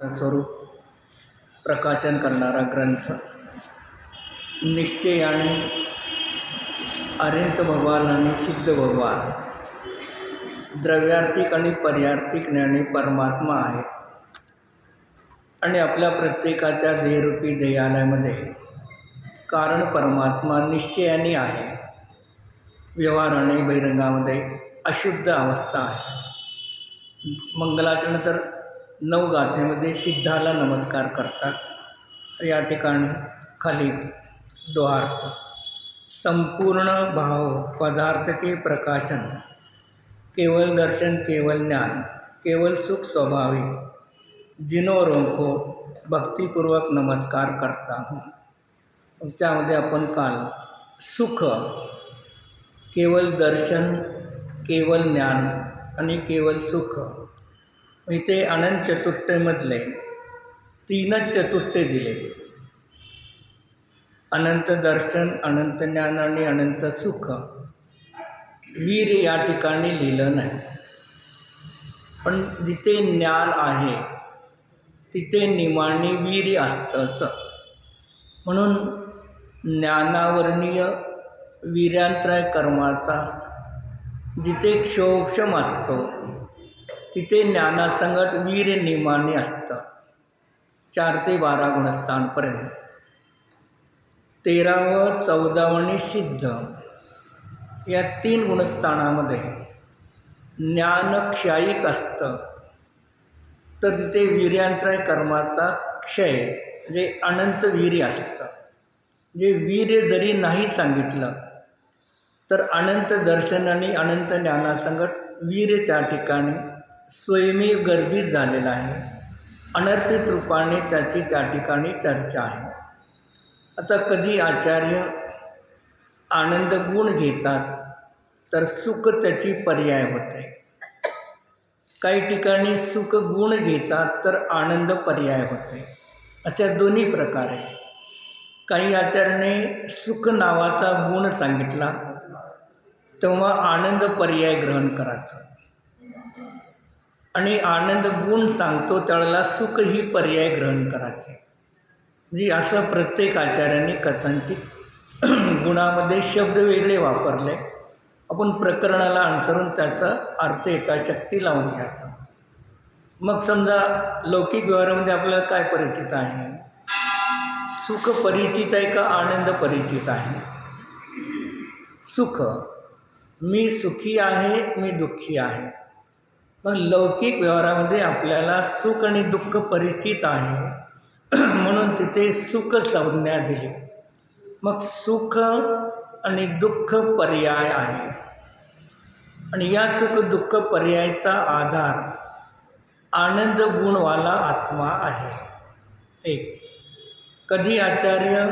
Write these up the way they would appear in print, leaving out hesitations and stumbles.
स्वरूप प्रकाशन करणारा ग्रंथ निश्चय आणि अरिहंत भगवान आणि शुद्ध भगवान द्रव्यार्थिक आणि पर्यार्थिक ज्ञानी परमात्मा आहे आणि आपल्या प्रत्येकाच्या ध्येयरूपी ध्येयालयामध्ये कारण परमात्मा निश्चयाने आहे. व्यवहार आणि बहिरंगामध्ये अशुद्ध अवस्था आहे. मंगलाचरण तर 9 गाथेमध्ये सिद्धाला नमस्कार करतात. या ठिकाणी खाली दोहार्थ संपूर्ण भाव पदार्थ के प्रकाशन, केवल दर्शन, केवल ज्ञान, केवल सुख स्वभावी, जिनोरों को भक्तिपूर्वक नमस्कार करता हूँ. त्यामध्ये आपण काल सुख, केवल दर्शन, केवल ज्ञान आणि केवल सुख, इथे अनंत चतुष्टयमधले 3च चतुष्टय दिले. अनंत दर्शन, अनंत ज्ञान आणि अनंत सुख. वीर या ठिकाणी लिहिलं नाही, पण जिथे ज्ञान आहे तिथे निमाणी वीर असतंच. म्हणून ज्ञानावर्णीय वीर्यांत्रय कर्माचा जिथे क्षोभक्षम असतो तिथे ज्ञानासंगत वीर निमानी असतं. 4 ते 12 गुणस्थानपर्यंत. 13व 14वं सिद्ध या 3 गुणस्थानामध्ये ज्ञान क्षयिक असतं, तर तिथे वीर्यांत्रय कर्माचा क्षय म्हणजे अनंत वीर्य असतं. जे वीर्य जरी नाही सांगितलं तर अनंत दर्शन आणि अनंत ज्ञानासंगत वीर्य त्या ठिकाणी स्वयंमेव गर्भित झालेला आहे. अनर्पित रूपाने त्याची त्या ठिकाणी चर्चा आहे. आता कधी आचार्य आनंद गुण घेतात तर सुख त्याची पर्याय होते. काही ठिकाणी सुख गुण घेतात तर आनंद पर्याय होते. अशा दोन्ही प्रकारे. काही आचार्याने सुख नावाचा गुण सांगितला तेव्हा आनंद पर्याय ग्रहण करायचं, आणि आनंद गुण सांगतो त्यावेळेला सुख ही पर्याय ग्रहण करायचे. जी असं प्रत्येक आचार्याने कथांचित गुणामध्ये शब्द वेगळे वापरले. आपण प्रकरणाला अनुसरून त्याचा अर्थ यथाशक्ती लावून घ्यायचा. मग समजा लौकिक व्यवहारामध्ये आपल्याला काय परिचित आहे? सुख परिचित आहे का आनंद परिचित आहे? सुख, मी सुखी आहे, मी दुःखी आहे. मग लौकिक व्यवहारामध्ये आपल्याला सुख आणि दुःख परिचित आहे म्हणून तिथे सुख संज्ञा दिली. मग सुख आणि दुःख पर्याय आहे, आणि या सुख दुःख पर्यायाचा आधार आनंद गुणवाला आत्मा आहे. एक कधी आचार्य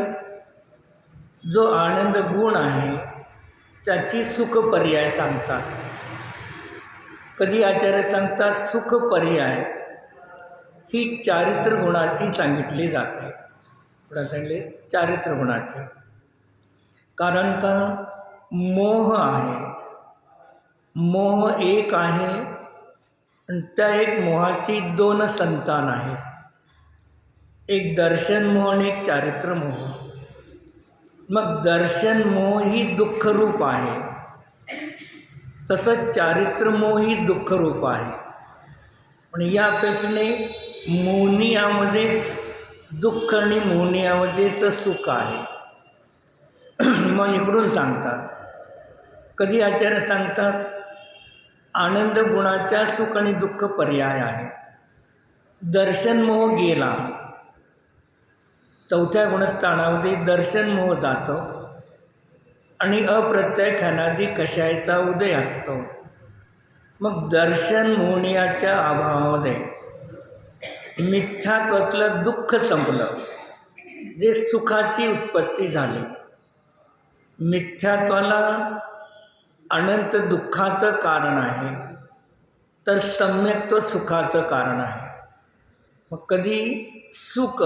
जो आनंद गुण आहे त्याची सुख पर्याय सांगतात. कधी आचार्य सांगतात सुख पर्याय ही चारित्र गुणाची सांगितली जाते. पुढे सांगले चारित्र गुणाची. कारण का मोह आहे, मोह एक आहे आणि त्या एक मोहाची 2 संतान आहेत. एक दर्शन मोह आणि एक चारित्र मोह. मग दर्शन मोह ही दुःखरूप आहे, तसंच चारित्र मोह ही दुःखरूप आहे. पण या अपेक्षेने मोहनियामध्येच दुःख आणि मोहनियामध्येच सुख आहे. मग इकडून सांगतात, कधी आचार्य सांगतात आनंद गुणाच्या सुख आणि दुःख पर्याय आहे. दर्शन मोह गेला, 4थ्या गुणस्थानामध्ये दर्शन मोह जातो आणि अप्रत्यक्षानादी कषायाचा उदय असतो. मग दर्शन मोहनियाच्या अभावामध्ये मिथ्यात्वातलं दुःख संपलं, जे सुखाची उत्पत्ती झाली. मिथ्यात्वाला अनंत दुःखाचं कारण आहे, तर सम्यक्त्व सुखाचं कारण आहे. मग कधी सुख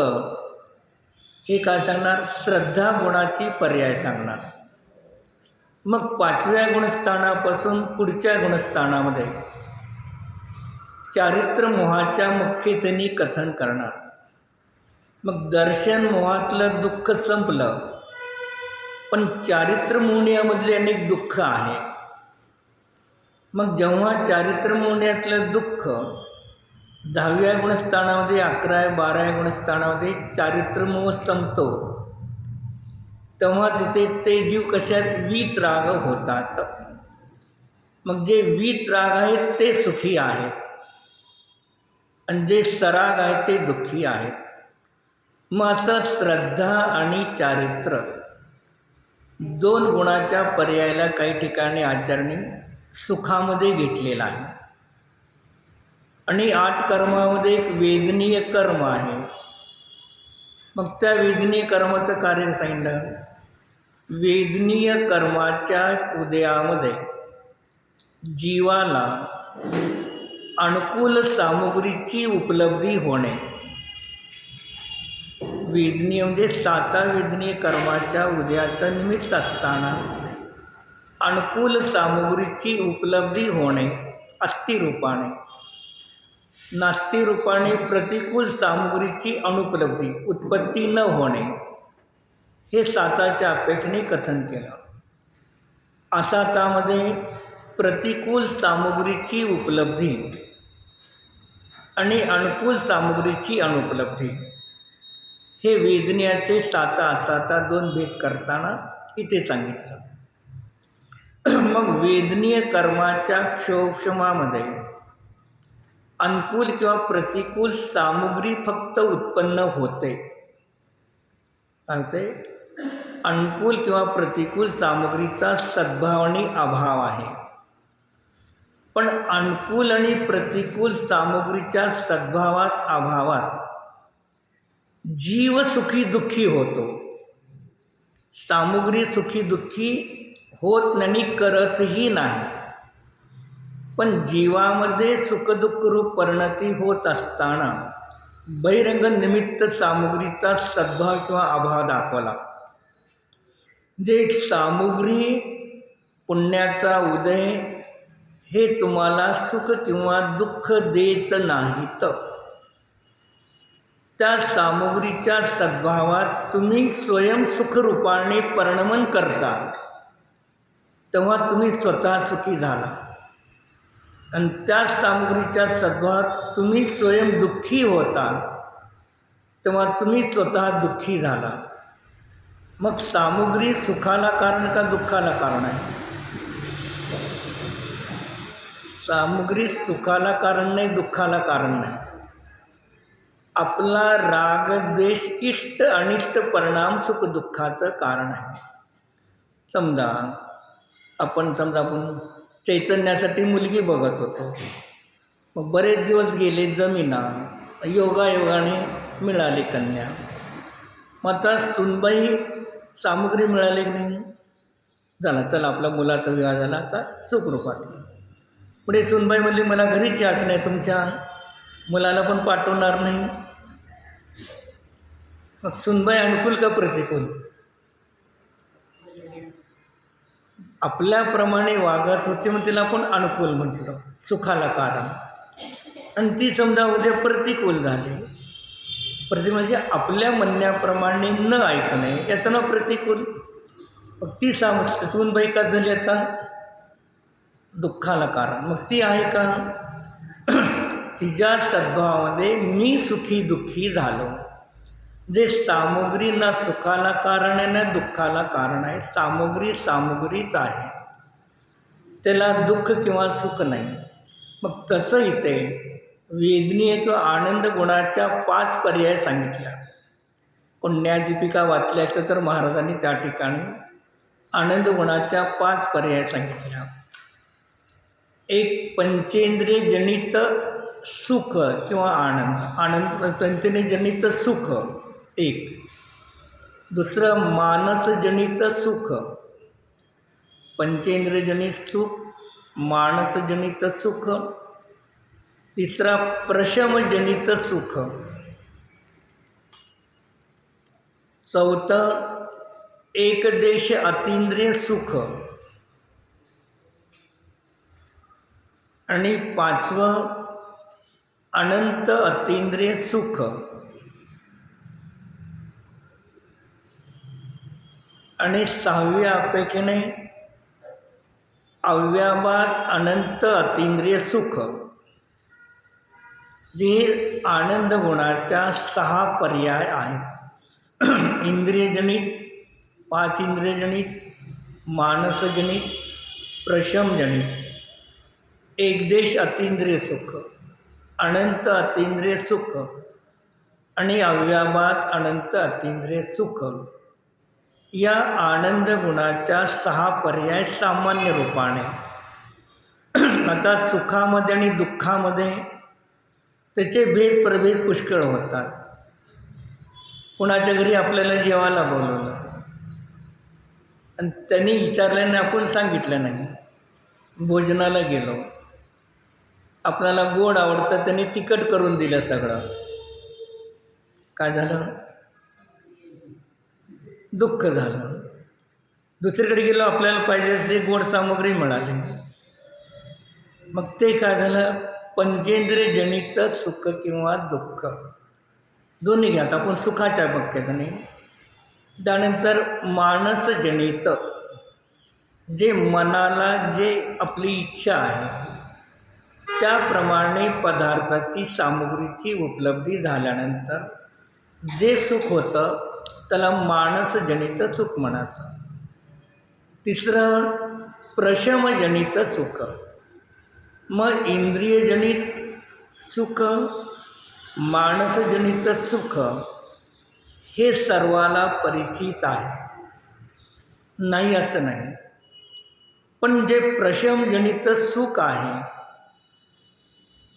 हे काय सांगणार? श्रद्धा गुणाची पर्याय सांगणार. मग 5व्या गुणस्थानापासून पुढच्या गुणस्थानामध्ये चारित्र मोहाच्या मुख्यतेने कथन करणार. मग दर्शन मोहातलं दुःख संपलं, पण चारित्र मोहण्यामधले अनेक दुःख आहे. मग जेव्हा चारित्र मोहण्यातलं दुःख 10व्या गुणस्थानामध्ये, 11व्या 12व्या गुणस्थानामध्ये चारित्र मोह संपतो, तेव्हा तिथे ते जीव कशात वीतराग होतात. मग जे वीतराग आहेत ते सुखी आहेत आणि जे सराग आहेत ते दुःखी आहेत. मग असं श्रद्धा आणि चारित्र दोन गुणाच्या पर्यायाला काही ठिकाणी आचार्यांनी सुखामध्ये घेतलेला आहे. आणि 8 कर्मामध्ये एक वेदनीय कर्म आहे. मग त्या वेदनीय कर्माचं कार्य सांगितलं. वेदनीय कर्माच्या उदयामध्ये जीवाला अनुकूल सामुग्रीची उपलब्धी होणे. वेदनीय म्हणजे 7 वेदनीय कर्माच्या उदयाचं निमित्त असताना अनुकूल सामुग्रीची उपलब्धी होणे अस्थिरूपाने, नास्तिरूपाने प्रतिकूल सामुग्रीची अनुपलब्धी उत्पत्ती न होणे, हे 7च्या अपेक्षेने कथन केलं. असातामध्ये प्रतिकूल सामुग्रीची उपलब्धी आणि अनुकूल सामुग्रीची अनुपलब्धी हे वेदनीयाचे 7 असाता 2 भेद करताना इथे सांगितलं. मग वेदनीय कर्माच्या क्षोक्षमामध्ये अनुकूल किंवा प्रतिकूल सामुग्री फक्त उत्पन्न होते. सांगते अनुकूल किंवा प्रतिकूल सामुग्रीचा सद्भाव आणि अभाव आहे. पण अनुकूल आणि प्रतिकूल सामुग्रीच्या सद्भावात अभावात जीव सुखी दुःखी होतो. सामुग्री सुखी दुःखी होत नाही, करतही नाही. पण जीवामध्ये सुखदुःख रूप परिणती होत असताना बहिरंग निमित्त सामुग्रीचा सद्भाव किंवा अभाव दाखवला. जे सामुग्री पुण्याचा उदय हे तुम्हाला सुख किंवा दुःख देत नाहीत. त्या सामुग्रीच्या सद्भावात तुम्ही स्वयं सुखरूपाने परिणमन करता, तेव्हा तुम्ही स्वतः सुखी झाला. आणि त्या सामुग्रीच्या सद्भावात तुम्ही स्वयं दुःखी होता, तेव्हा तुम्ही स्वतः दुःखी झाला. मग सामुग्री सुखाला कारण का दुःखाला कारण आहे? सामुग्री सुखाला कारण नाही, दुःखाला कारण नाही. आपला राग द्वेष इष्ट अनिष्ट परिणाम सुख दुःखाचं कारण आहे. समजा आपण चैतन्यासाठी मुलगी बघत होतो. मग बरेच दिवस गेले, जमिना योगायोगाने मिळाली कन्या. मग आता सुनबाई सामुग्री मिळाली नाही, झाला चला आपल्या मुलाचा विवाह झाला, आता सुखरूपात. पुढे सुनबाई म्हणली मला घरीच यायचं नाही, तुमच्या मुलाला पण पाठवणार नाही. मग सुनबाई अनुकूल का प्रतिकूल? आपल्याप्रमाणे वागत होते, मग तिला आपण अनुकूल म्हटलं, सुखाला कारण. आणि ती समजा उद्या प्रतिकूल झाली. प्रतिकूल म्हणजे आपल्या म्हणण्याप्रमाणे न ऐकणे, याचं नाव प्रतिकूल. मग ती सुनबाई का झाली आता दुःखाला कारण. मग ती आहे का? तिच्या सद्भावामध्ये मी सुखी दुःखी झालो. जे सामुग्री ना सुखाला कारण आहे ना दुःखाला कारण आहे. सामुग्री सामुग्रीच आहे, त्याला दुःख किंवा सुख नाही. मग तसं इथे वेदनीय किंवा आनंद गुणाच्या 5 पर्याय सांगितल्या. पुण्यादीपिका वाचल्याचं तर महाराजांनी त्या ठिकाणी आनंद गुणाच्या 5 पर्याय सांगितल्या. एक पंचेंद्रिय जनित सुख किंवा आनंद, पंचेंद्रिय जनित सुख एक. दुसरं मानसजनित सुख, पंचेंद्रियजनित सुख, मानसजनित सुख. तिसरा प्रशमजनित सुख. चौथं एकदेश अतींद्रिय सुख. आणि 5वं अनंत अतींद्रिय सुख आणि 6व्या अपेक्षेने अव्याबात अनंत अतींद्रिय सुख, जी आनंद गुणाच्या 6 पर्याय आहेत. इंद्रियजनित, 5 इंद्रियजनित, मानसजनित, प्रशमजनित, एकदेश अतींद्रिय सुख, अनंत अतींद्रिय सुख आणि अव्याबात अनंत अतींद्रिय सुख, या आनंद गुणाच्या 6 पर्याय सामान्य रूपाने. आता सुखामध्ये आणि दुःखामध्ये त्याचे भेद प्रभेद पुष्कळ होतात. कुणाच्या घरी आपल्याला जेवायला बोलवलं आणि त्यांनी विचारल्याने आपण सांगितलं नाही. भोजनाला गेलो, आपल्याला गोड आवडतं, त्यांनी तिखट करून दिलं सगळं. काय झालं? दुःख झालं. दुसरीकडे गेलो, आपल्याला पाहिजे असे गोड सामग्री मिळाली, मग ते काय झालं? पंचेंद्रियजनित सुख किंवा दुःख दोन्ही घ्यात आपण सुखाच्या बाबतीने. त्यानंतर मानसजनित, जे मनाला जे आपली इच्छा आहे त्याप्रमाणे पदार्थाची सामग्रीची उपलब्धी झाल्यानंतर जे सुख होतं त्याला मानसजनित सुख म्हणायचं. तिसरं प्रशमजनित सुख. मग इंद्रियजनित सुख, मानसजनित सुख हे सर्वाला परिचित आहे, नाही असं नाही. पण जे प्रशमजनित सुख आहे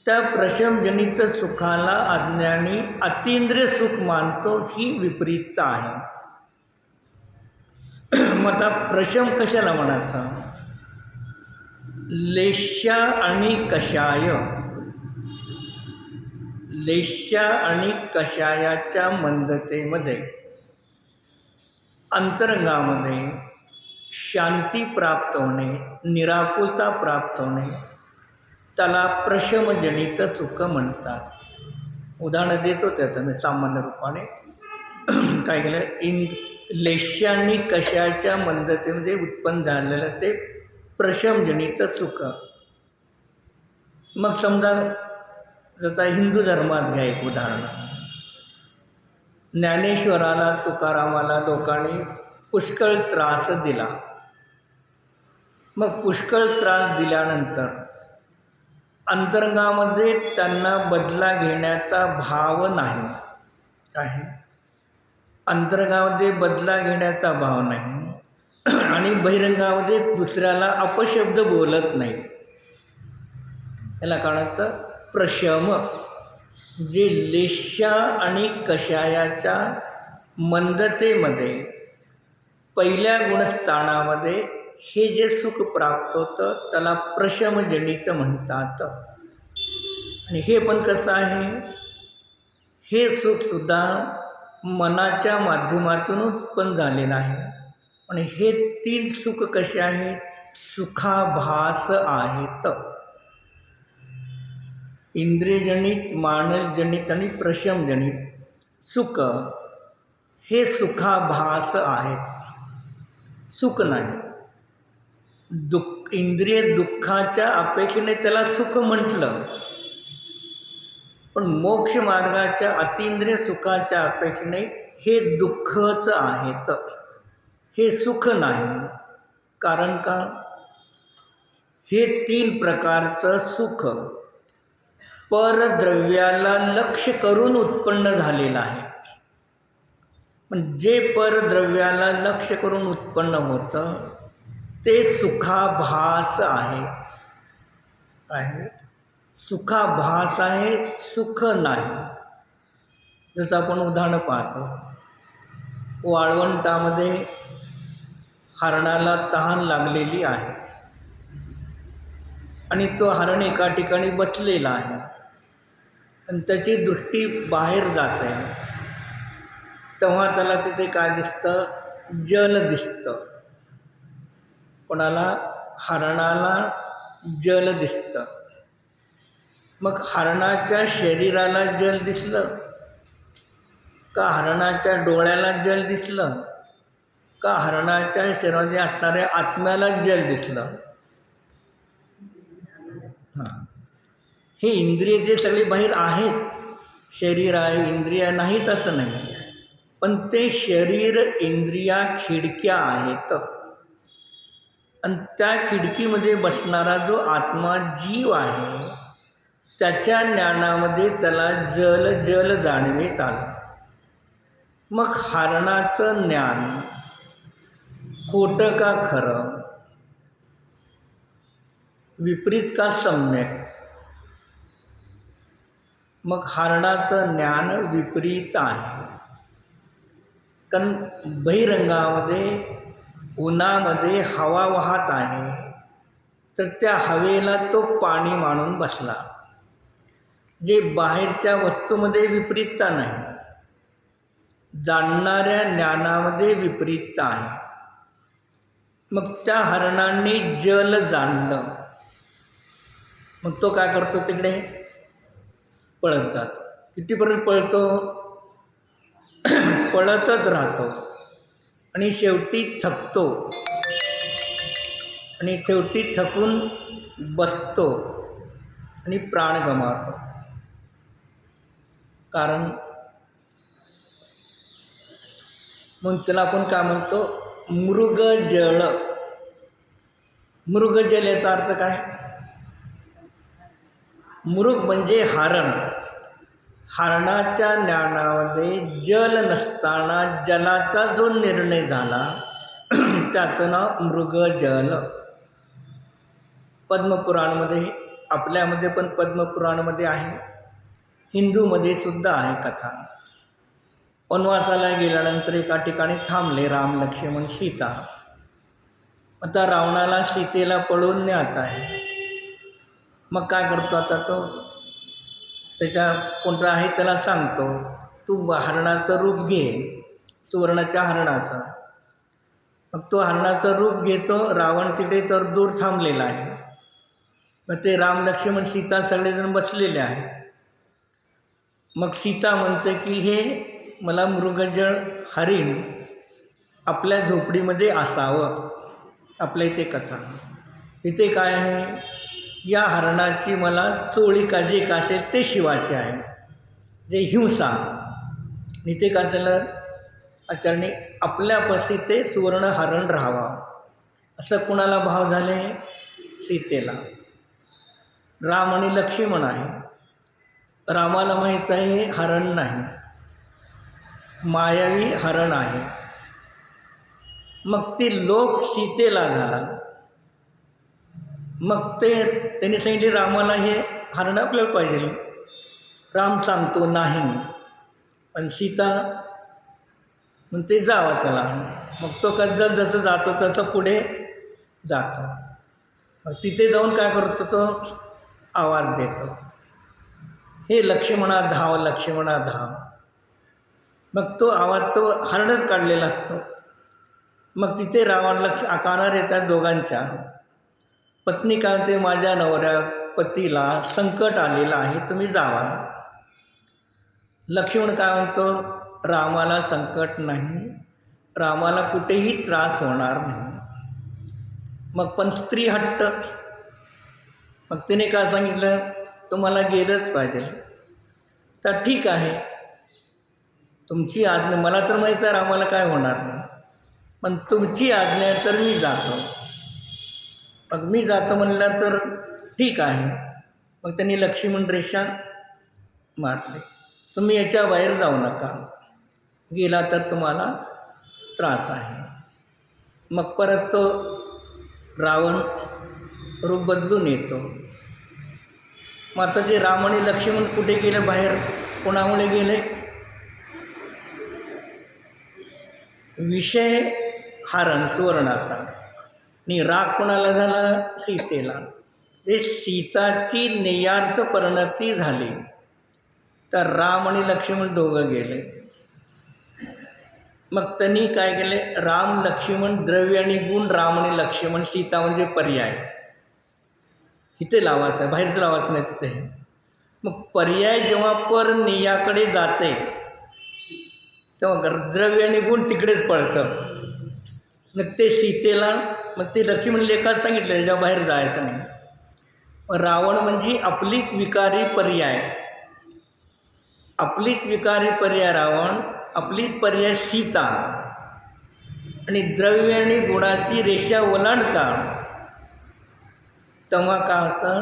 त्या प्रशमजनित सुखाला अज्ञानी अतींद्रिय सुख मानतो, ही विपरीतता आहे. मग आता प्रशम कशाला म्हणायचं? लेश्या आणि कषाय, लेश्या आणि कषायाच्या मंदतेमध्ये अंतरंगामध्ये शांती प्राप्त होणे, निराकुलता प्राप्त होणे, त्याला प्रशमजनित सुख म्हणतात. उदाहरण देतो त्याचं मी सामान्य रूपाने. काय केलं? लेश्या आणि कषायाच्या मंदतेमध्ये उत्पन्न झालेलं ते प्रशमजनित सुख. मग समजा जसा हिंदू धर्मात घ्या एक उदाहरण. ज्ञानेश्वराला, तुकारामाला लोकांनी पुष्कळ त्रास दिला. मग पुष्कळ त्रास दिल्यानंतर अंतरंगामध्ये त्यांना बदला घेण्याचा भाव नाही. काय? अंतरंगामध्ये बदला घेण्याचा भाव नाही आणि बहिरंगामध्ये दुसऱ्याला अपशब्द बोलत नाही. याला काढायचं प्रशम. जे लेश्या आणि कषायाच्या मंदतेमध्ये पहिल्या गुणस्थानामध्ये हे जे सुख प्राप्त होतं त्याला प्रशमजनित म्हणतात. आणि हे पण कसं आहे? हे सुखसुद्धा मनाच्या माध्यमातून उत्पन्न झालेलं आहे. आणि हे 3 सुख कसे आहेत? सुखाभास आहेत. इंद्रियजनित, मानसजनित आणि प्रशमजनित सुख हे सुखाभास आहेत, सुख नाही. इंद्रिय दुःखाच्या अपेक्षेने त्याला सुख म्हटलं, पण मोक्ष मार्गाच्या अतींद्रिय सुखाच्या अपेक्षेने हे दुःखच आहेत, हे सुख नाही. कारण का? हे 3 प्रकारचं सुख परद्रव्याला लक्ष्य करून उत्पन्न झालेलं आहे. पण जे परद्रव्याला लक्ष्य करून उत्पन्न होतं ते सुखाभास आहे. सुखाभास आहे, सुख नाही. जसं आपण उदाहरण पाहतो, वाळवंटामध्ये हरणाला तहान लागलेली आहे आणि तो हरण एका ठिकाणी बसलेला आहे आणि त्याची दृष्टी बाहेर जात आहे. तेव्हा त्याला तिथे काय दिसतं? जल दिसतं. कोणाला? हरणाला जल दिसतं. मग हरणाच्या शरीराला जल दिसलं का हरणाच्या डोळ्याला जल दिसलं का हरणाच्या शरीरामध्ये असणाऱ्या आत्म्याला जल दिसलं? हां, हे इंद्रिय जे सगळे बाहेर आहेत, शरीर आहे, इंद्रिय नाहीत असं नाही, पण ते शरीर इंद्रिया खिडक्या आहेत आणि त्या खिडकीमध्ये बसणारा जो आत्मा जीव आहे त्याच्या ज्ञानामध्ये त्याला जल जल जाणवीत आलं. मग हरणाचं ज्ञान खोटं का खरं, विपरीत का सम्यक? मग हरणाचं ज्ञान विपरीत आहे. कारण बहिरंगामध्ये उन्हामध्ये हवा वाहत आहे तर त्या हवेला तो पाणी मानून बसला. जे बाहेरच्या वस्तूमध्ये विपरीतता नाही, जाणणाऱ्या ज्ञानामध्ये विपरीतता आहे. मग त्या हरणांनी जल जाणलं, मग तो काय करतो? तिकडे पळत जातो. कितीपर्यंत पळतो? पळतच राहतो आणि शेवटी थकतो आणि शेवटी थकून बसतो आणि प्राण गमावतो. कारण मग त्याला आपण काय म्हणतो? मृगजळ. मृगजल याचा अर्थ काय? मृग म्हणजे हरण. हरणाच्या ज्ञानामध्ये जल नसताना जलाचा जो निर्णय झाला त्याचं नाव मृगजल. पद्मपुराणमध्ये, आपल्यामध्ये पण पद्मपुराणमध्ये आहे, हिंदूमध्ये सुद्धा आहे कथा. वनवासाला गेल्यानंतर एका ठिकाणी थांबले राम, लक्ष्मण, सीता. आता रावणाला सीतेला पळवून न्यायचं आहे. मग काय करतो? आता तो त्याच्या कोणता आहे त्याला सांगतो, तू हरणाचं रूप घे, सुवर्णाच्या हरणाचं. मग तो हरणाचं रूप घेतो. रावण तिथे तर दूर थांबलेला आहे. मग ते राम, लक्ष्मण, सीता सगळेजण बसलेले आहेत. मग सीता म्हणते की हे मला मृगजळ हरिण आपल्या झोपडीमध्ये असावं. आपल्या इथे कथा, तिथे काय आहे? या हरणाची मला चोळी का जे का असेल ते शिवाचे आहे, जे हिंसा. इथे का त्याला आचरणे आपल्यापाशी ते सुवर्ण हरण राहावं, असं कुणाला भाव झाले? सीतेला. राम आणि लक्ष्मण आहे. रामाला माहीत आहे हे हरण नाही, मायावी हरण आहे. मग ते लोभ सीतेला झाला. मग त्यांनी सांगितले रामाला हे हरण आपल्याला पाहिजे. राम सांगतो नाही, पण सीता म्हणते जावा त्याला. मग तो कद्दल जसं जातो तसं पुढे जातो. मग तिथे जाऊन काय करतो? तो आवाज देतो, हे लक्ष्मणा धाव, लक्ष्मणा धाव. मग तो आवाज तो हरणच काढलेला असतो. मग तिथे रावण आकारावर येतात दोघांच्या. पत्नी काय म्हणते, माझ्या नवऱ्या पतीला संकट आलेलं आहे, तुम्ही जावा. लक्ष्मण काय म्हणतो, रामाला संकट नाही, रामाला कुठेही त्रास होणार नाही. मग पण स्त्री हट्ट. मग तिने काय सांगितलं, तुम्हाला गेलंच पाहिजे. तर ठीक आहे, तुमची आज्ञा, मला तर माहीत आहे रामाला काय होणार नाही, पण तुमची आज्ञा तर मी जातो. मग मी जातो म्हणलं तर ठीक आहे. मग त्यांनी लक्ष्मण रेषा मारली, तुम्ही याच्या बाहेर जाऊ नका, गेला तर तुम्हाला त्रास आहे. मग परत तो रावण रूप बदलून येतो. मग आता जे राम आणि लक्ष्मण कुठे गेले बाहेर, कोणामुळे गेले? विषय हरण सुवर्णाचा, आणि राग कोणाला झाला? सीतेला. जे सीताची नेयार्थ परिणती झाली तर राम आणि लक्ष्मण दोघं गेले. मग त्यांनी काय केले? राम लक्ष्मण, द्रव्य आणि गुण, राम आणि लक्ष्मण, सीता म्हणजे पर्याय. इथे लावायचं, बाहेरचं लावायचं नाही तिथे. मग पर्याय जेव्हा पर नियाकडे जाते तेव्हा द्रव्य आणि गुण तिकडेच पळतं. मग ते सीतेला, मग ते लक्ष्मण लेखात सांगितलं त्याच्या बाहेर जायचं नाही. मग रावण म्हणजे आपलीच विकारी पर्याय, आपलीच विकारी पर्याय रावण, आपलीच पर्याय सीता. आणि द्रव्य आणि गुणाची रेषा ओलांडता तेव्हा काय होतं,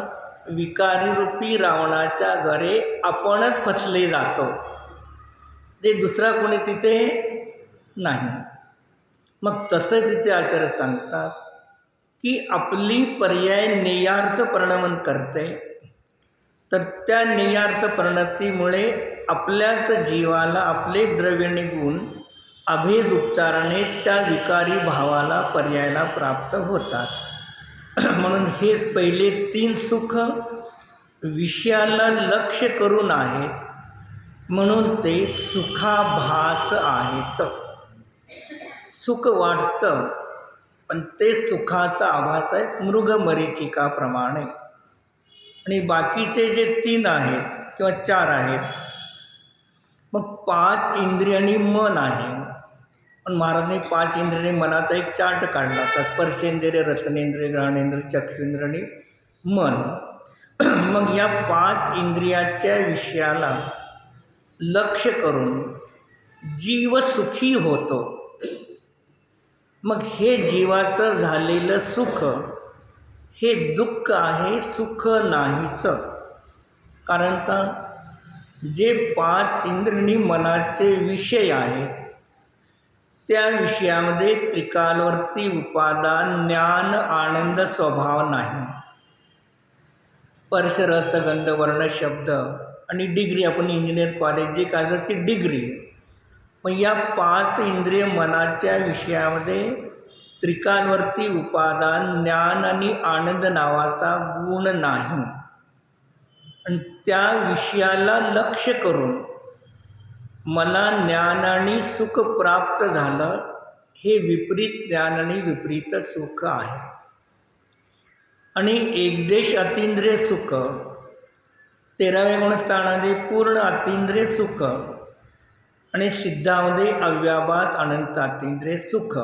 विकारी रूपी रावणाच्या द्वारे आपणच फसले जातो, ते दुसरा कोणी तिथे नाही. मग तसं तिथे आचार्य सांगतात की आपली पर्याय नेयार्थ परिणमन करते, तर त्या नेयार्थ परिणतीमुळे आपल्याच जीवाला आपले द्रव्यणे गुण अभेद उपचाराने त्या विकारी भावाला पर्यायाला प्राप्त होतात. म्हणून हे पहिले 3 सुख विषयाला लक्ष्य करून आहेत, म्हणून ते सुखाभास आहेत. सुख वाटतं पण ते सुखाचा आभास आहे मृगमरीचिकाप्रमाणे. आणि बाकीचे जे 3 आहेत किंवा 4 आहेत, मग 5 इंद्रिय आणि मन आहे. पण महाराजांनी 5 इंद्रिय आणि मनाचा एक चार्ट काढला, तर स्पर्शेंद्रिय, रसनेंद्रिय, घ्राणेंद्रिय, चक्षुंद्रिय आणि मन. मग या 5 इंद्रियाच्या विषयाला लक्ष करून जीव सुखी होतो. मग हे जीवाचं झालेलं सुख हे दुःख आहे, सुख नाहीच. कारण का, जे 5 इंद्रिय मनाचे विषय आहेत त्या विषयामध्ये त्रिकालवर्ती उपादान, ज्ञान, आनंद, स्वभाव नाही. स्पर्श, रस, गंध, वर्ण, शब्द आणि डिग्री, आपण इंजिनियर कॉलेज जे काय ती डिग्री. मग या 5 इंद्रिय मनाच्या विषयामध्ये त्रिकालवर्ती उपादान, ज्ञान आणि आनंद नावाचा गुण नाही. आणि त्या विषयाला लक्ष करून मला ज्ञान आणि सुख प्राप्त झालं, हे विपरीत ज्ञान आणि विपरीत सुख आहे. आणि एकदेश अतींद्रिय सुख 13व्या गुणस्थानामध्ये पूर्ण अतींद्रिय सुख आणि सिद्धामध्ये अव्याबात अनंत अतींद्रिय सुख,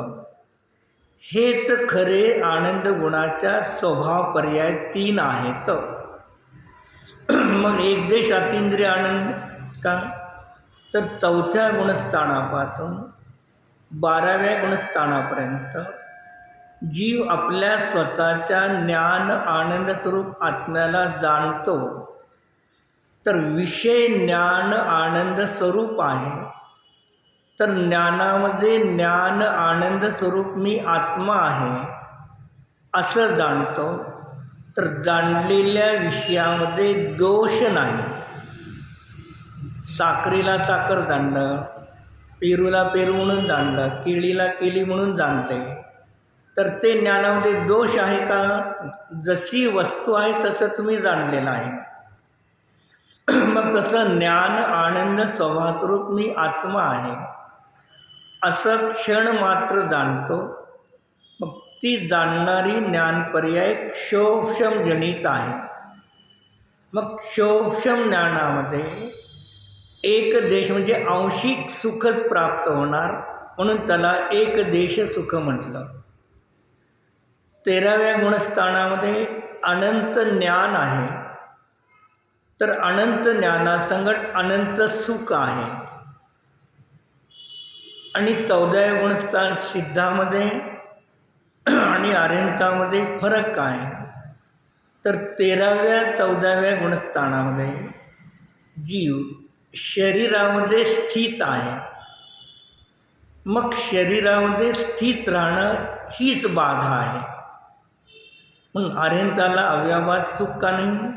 हेच खरे आनंद गुणाच्या स्वभाव पर्याय 3 आहेत. मग एकदेश अतींद्रिय आनंद का, तर 4थ्या गुणस्थानापासून 12व्या गुणस्थानापर्यंत जीव आपल्या स्वतःच्या ज्ञान आनंद स्वरूप आत्म्याला जाणतो. तर विषय ज्ञान आनंद स्वरूप आहे, तर ज्ञानामध्ये ज्ञान आनंद स्वरूप मी आत्मा आहे असं जाणतो. तर जाणलेल्या विषयामध्ये दोष नाही. साखरेला साखर जाणलं, पेरूला पेरू म्हणून जाणलं, केळीला केळी म्हणून जाणले, तर ते ज्ञानामध्ये दोष आहे का? जशी वस्तू आहे तसं तुम्ही जाणलेलं आहे. मग तसं ज्ञान आनंद स्वभावस्वरूप मी आत्मा आहे असं क्षण मात्र जाणतो. मग ती जाणणारी ज्ञान पर्याय क्षोभशम जनित आहे. मग क्षोभशम ज्ञानामध्ये एक देश म्हणजे आंशिक सुखच प्राप्त होणार, म्हणून त्याला एक देश सुख म्हटलं. 13व्या गुणस्थानामध्ये अनंत ज्ञान आहे, तर अनंत ज्ञानासंगट अनंत सुख आहे. आणि 14व्या गुणस्थान सिद्धामध्ये आणि आर्यंतामध्ये फरक काय, तर 13व्या 14व्या गुणस्थानामध्ये जीव शरीरामध्ये स्थित आहे. मग शरीरामध्ये स्थित राहणं हीच बाधा आहे. म्हणून आर्यंताला अव्याबात सुख का नाही?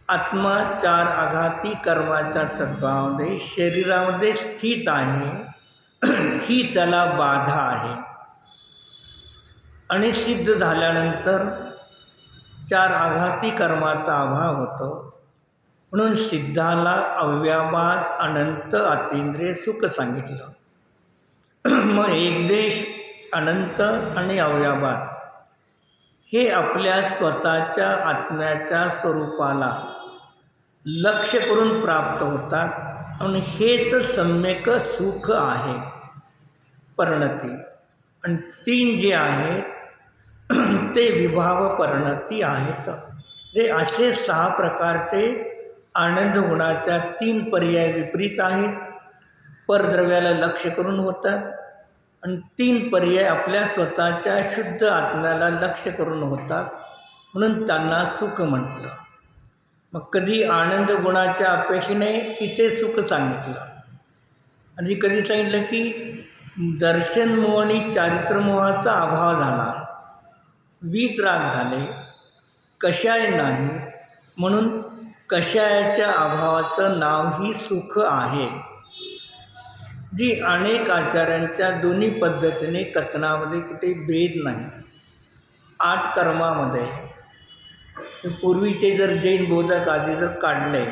आत्मा 4 आघाती कर्माच्या सद्भावामध्ये शरीरामध्ये स्थित आहे, ही त्याला बाधा आहे. आणि सिद्ध झाल्यानंतर 4 आघाती कर्माचा अभाव होतो, म्हणून सिद्धाला अव्याबात अनंत अतींद्रिय सुख सांगितलं. मग एकदेश, अनंत आणि अव्याबात हे आपल्या स्वतःच्या आत्म्याच्या स्वरूपाला लक्ष करून प्राप्त होतात आणि हेच सम्यक सुख आहे परिणती. आणि 3 जे आहेत ते विभाव परिणती आहेत. जे असे 6 प्रकारचे आनंद गुणाच्या 3 पर्याय विपरीत आहेत. परद्रव्याला लक्ष करून होतात आणि 3 पर्याय आपल्या स्वतःच्या शुद्ध आत्म्याला लक्ष करून होतात, म्हणून त्यांना सुख म्हटलं. मग कधी आनंद गुणाच्या अपेक्षेने इथे सुख सांगितलं आणि कधी सांगितलं की दर्शनमोह आणि चारित्र्यमोहाचा अभाव झाला, वीतराग झाले, कषाय नाही, म्हणून कषायाच्या अभावाचं नाव ही सुख आहे. जी अनेक आचार्यांच्या दोन्ही पद्धतीने कथनामध्ये कुठे भेद नाही. 8 कर्मामध्ये पूर्वीचे जर जैन बोधक आधी जर काढले,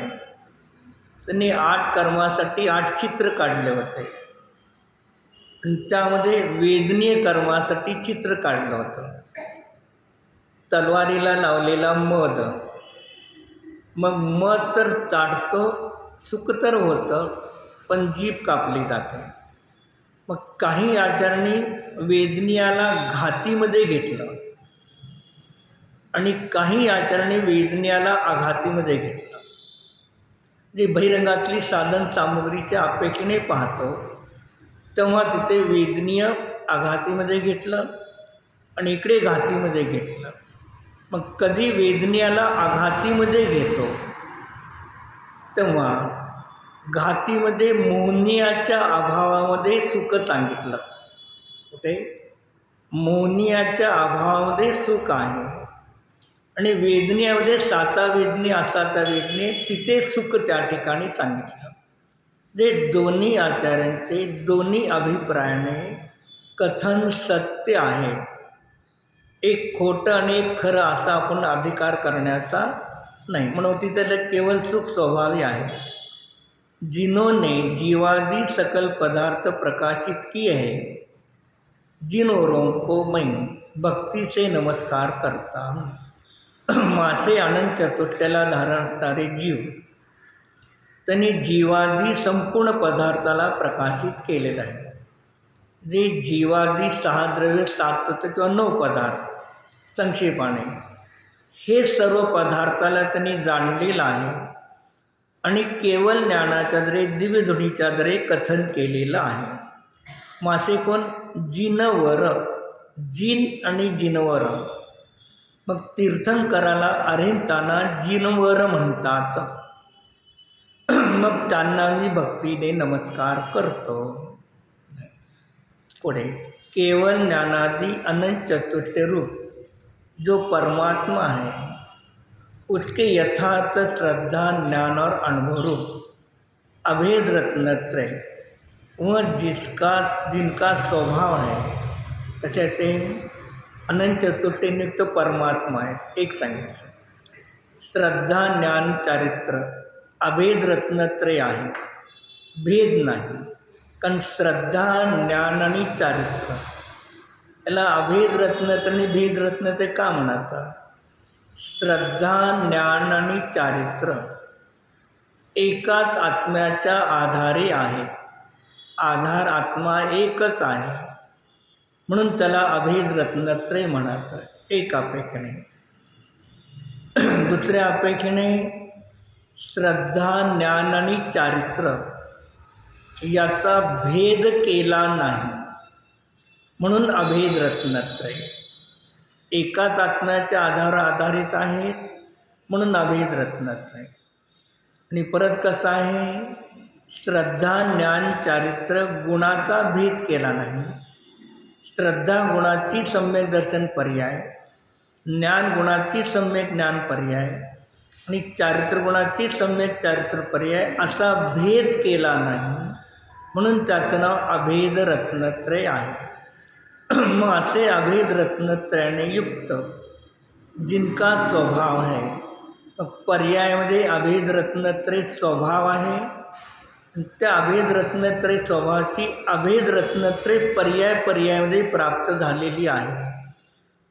त्यांनी 8 कर्मासाठी 8 चित्र काढले होते आणि त्यामध्ये वेदनीय कर्मासाठी चित्र काढलं होतं. तलवारीला लावलेला मध, मग मध तर चाटतो, सुख तर होतं, पण जीभ कापली जाते. मग काही आचार्यांनी वेदनीयाला घातीमध्ये घेतलं आणि काही आचार्यांनी वेदनीयाला आघातीमध्ये घेतलं. जे बहिरंगातली साधन सामुग्रीच्या अपेक्षेने पाहतो तेव्हा तिथे वेदनीय आघातीमध्ये घेतलं आणि इकडे घातीमध्ये घेतलं. मग कधी वेदनीयाला आघातीमध्ये घेतो तेव्हा घातीमध्ये मोहनियाच्या अभावामध्ये सुख सांगितलं. कुठे मोहनियाच्या अभावामध्ये सुख आहे आणि वेदनीयामध्ये साता वेदनी असाता वेदनी तिथे सुख त्या ठिकाणी सांगितलं. जे दोन्ही आचार्यांचे दोन्ही अभिप्रायाने कथन सत्य आहे. एक खोटं आणि एक खरं असा आपण अधिकार करण्याचा नाही, म्हणून तिथे केवळ सुख स्वभावी आहे. जिन्होंने जीवादि सकल पदार्थ प्रकाशित किए हैं, जिन औरों को मैं भक्ति से नमस्कार करता हूँ. मासे आनंद चतुष्टयाला धारणारे जीव, त्यांनी जीवादी संपूर्ण पदार्थाला प्रकाशित केलेलं आहे. जे जीवादी 6 द्रव्य 7 तत्व किंवा 9 पदार्थ संक्षेपाने हे सर्व पदार्थाला त्यांनी जाणलेलं आहे आणि केवळ ज्ञानाच्या द्वारे दिव्यध्वनीच्या द्वारे कथन केलेलं आहे. मासे कोण? जिनवर, जिन आणि जिनवर. मग तीर्थंकराला अरिहंतांना जिनवर म्हणतात. मग त्यांना मी भक्तीने नमस्कार करतो. पुढे केवळ ज्ञानादि अनंत चतुष्टय रूप जो परमात्मा है, उसके यथार्थ श्रद्धा ज्ञान और अनुभव रूप अभेद रत्नत्रय वह जिनका स्वभाव है, कहते हैं अनंत चतुष्टय नित्य परमात्मा है. एक सांगितलं श्रद्धा ज्ञान चारित्र अभेद रत्नत्रय आहे, भेद नाही. कारण श्रद्धा ज्ञान आणि चारित्र याला अभेद रत्नत्र आणि भेद रत्नत्र का म्हणतात? श्रद्धा ज्ञान आणि चारित्र एकाच आत्म्याच्या आधारे आहे. आधार आत्मा एकच आहे, म्हणून त्याला अभेद रत्नत्रय म्हणायचं. एक अपेक्षेने. दुसऱ्या अपेक्षेने श्रद्धा ज्ञान आणि चारित्र याचा भेद केला नाही, म्हणून अभेद रत्नत्रय. एकाच आत्म्याच्या आधारावर आधारित आहेत, म्हणून अभेद रत्नत्रय. आणि परत कसं आहे, श्रद्धा ज्ञान चारित्र गुणाचा भेद केला नाही. श्रद्धा गुणाची सम्यक दर्शन पर्याय, ज्ञान गुणाची सम्यक ज्ञान पर्याय आणि चारित्र गुणाची सम्यक चारित्र पर्याय असा भेद केला नाही, म्हणून त्याचं नाव अभेद रत्नत्रय आहे. मग असे अभेद रत्नत्रयाने युक्त जिनका स्वभाव है, पर्यायामध्ये अभेद रत्नत्रय स्वभाव आहे. त्या अभेद रत्नत्रय स्वभावाची अभेद रत्नत्रय पर्यायामध्ये प्राप्त झालेली आहे,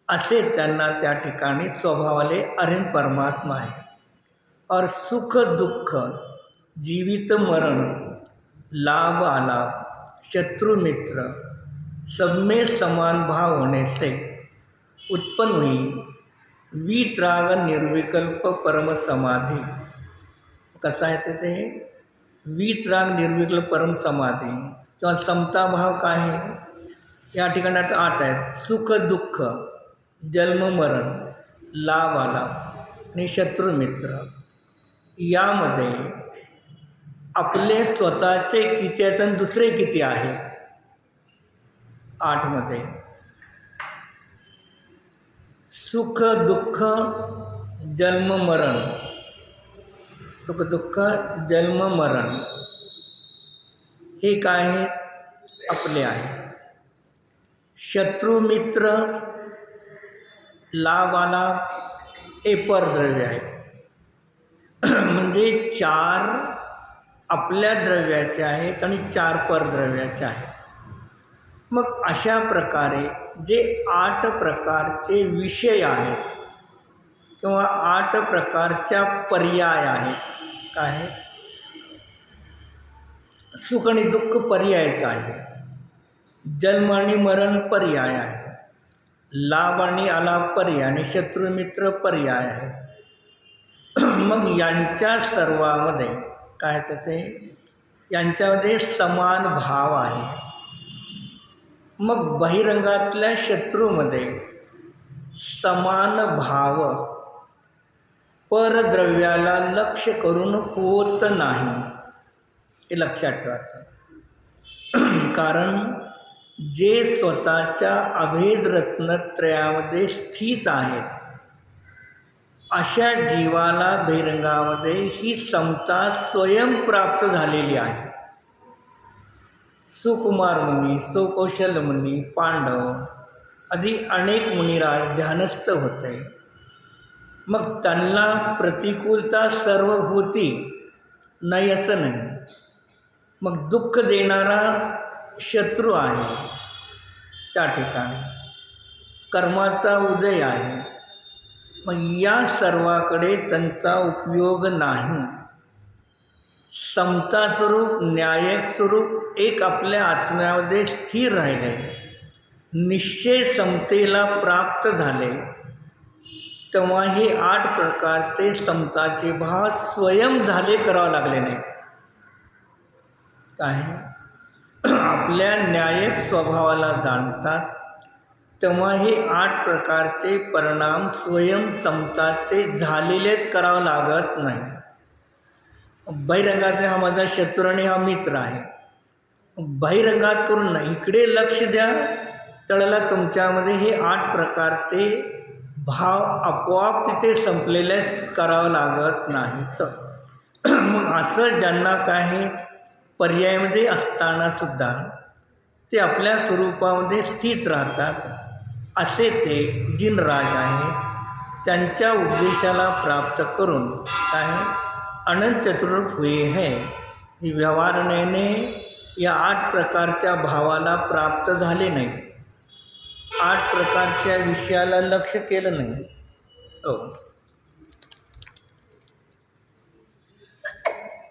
असे त्यांना त्या ठिकाणी स्वभावाले अरिहंत परमात्मा आहे. और सुख दुःख, जीवित मरण, लाभ आलाभ, शत्रु मित्र, सब में समान भाव होने से उत्पन्न हुई वीतराग निर्विकल्प परम समाधी. कसा आहे ते वीतराग निर्विकल्प परम समाधी किंवा समता भाव काय आहे. या ठिकाणी आता 8 आहेत. सुख दुःख, जन्म मरण, लाभ आलाभ आणि शत्रू मित्र. यामध्ये आपले स्वतःचे किती आहेत आणि दुसरे किती आहेत. 8 मध्ये सुख दुःख जन्म मरण, सुख दुःख जन्म मरण हे काय आहे आपले आहे. शत्रू मित्र लाभ आलाभ हे परद्रव्य आहे. म्हणजे 4 आपल्या द्रव्याचे आहेत आणि 4 परद्रव्याचे आहेत. मग अशा प्रकारे जे 8 प्रकारचे विषय आहेत किंवा 8 प्रकारच्या पर्याय आहेत. काय सुख आणि दुःख पर्यायचं आहे, जन्म आणि मरण पर्याय आहे, लाभ आणि आलाभ पर्याय आणि शत्रू मित्र पर्याय आहे. मग यांच्या सर्वामध्ये काय ते यांच्यामध्ये समान भाव आहे. मग बहिरंगातल्या शत्रूमध्ये समान भाव परद्रव्याला लक्ष करून होत नाही, हे लक्षात ठेवायचं. कारण जे स्वतःच्या अभेद रत्नत्रयामध्ये स्थित आहेत अशा जीवाला बहिरंगामध्ये ही समता स्वयं प्राप्त झालेली आहे. सुकुमार मुनी, सुकौशल मुनी, पांडव आदी अनेक मुनिराज ध्यानस्थ होते. मग त्यांना प्रतिकूलता सर्व होती नाही असं नाही. मग दुःख देणारा शत्रू आहे, त्या ठिकाणी कर्माचा उदय आहे. मग या सर्वाकडे त्यांचा उपयोग नाही. समता स्वरूप न्यायक स्वरूप एक आपल्या आत्म्यामध्ये स्थिर राहिले, निश्चय समतेला प्राप्त झाले, तेव्हा हे 8 प्रकारचे समताचे भाव स्वयं झाले करावं लागले नाही. काय आपल्या न्यायक स्वभावाला जाणतात तेव्हा हे 8 प्रकारचे परिणाम स्वयं समताचे झालेलेच करावं लागत नाही. बहिरंगात हा माझा शत्रू आणि हा मित्र आहे. बहिरंगात करून नाही, इकडे लक्ष द्या, त्याला तुमच्यामध्ये हे 8 प्रकारचे भाव आपोआप तिथे संपलेले करावं लागत नाही. तर मग असं ज्यांना काही पर्यायामध्ये असतानासुद्धा ते आपल्या स्वरूपामध्ये स्थित राहतात, असे ते जिनराज आहेत. त्यांच्या उद्देशाला प्राप्त करून काय अनंत चतुर्थ हुए है. व्यवहारणे या 8 प्रकारच्या भावाला प्राप्त झाले नाही, 8 प्रकारच्या विषयाला लक्ष केलं नाही.